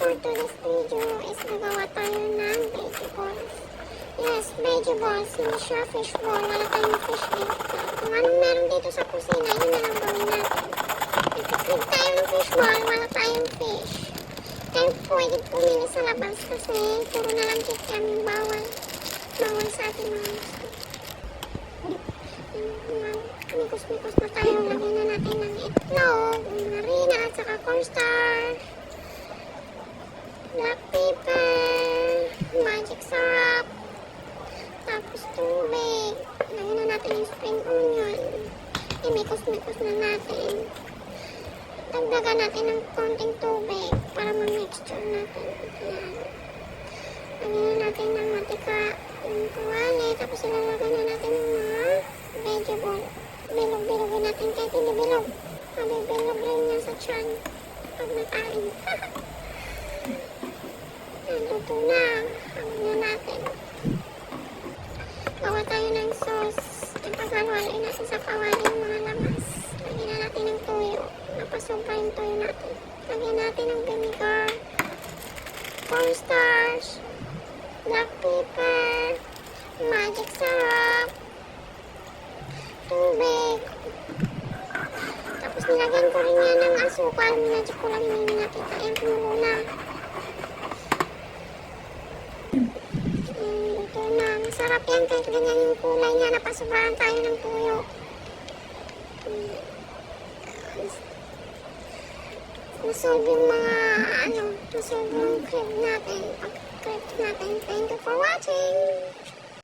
for today's video is gagawa tayo ng vegetables. Yes, vegetables, hindi siya fishball. Wala tayong fish dito. Kung anong meron dito sa kusina, yun na lang gawin natin. Nagkakrig tayo ng fishball, wala tayong fish. Kaya pwede pumili sa labas kasi puro na lang kikiam yung bawal. Bawal sa ating mga gusto. Mikos-mikos na tayo. Lagyan na natin ng itlog, marina at saka cornstarch, black pepper, magic syrup, tapos tubig. Lagyan na natin yung spring onion. Imikos-mikos na natin. Dagdagan natin ng konting tubig para ma-mixture natin. Ayan. Lagyan na natin ng matika yung kawali. Tapos ilalagay na natin ng mga vegetable. Bilog-bilogin natin kahit hindi bilog. Mabibilog rin niya sa tiyan pag nakain. Luto na. Hawag na natin. Gawa tayo ng sauce. Ipaghalwalay natin sa kawali yung mga lamas. Lagyan na natin ng tuyo. Napasok pa yung tuyo natin. Lagyan natin ng vinegar, cornstarch, black pepper, magic syrup, tubig. Tapos nilagyan ko rin yan ng asukal. Minadyo ko lang yung nakita. Ayan, kumulo na. Ito na. Masarap yan kahit ganyan yung kulay niya. Napasobrahan tayo ng tuyo. Nasolve yung mga nasolve yung crib natin. Pag-crib natin. Thank you for watching.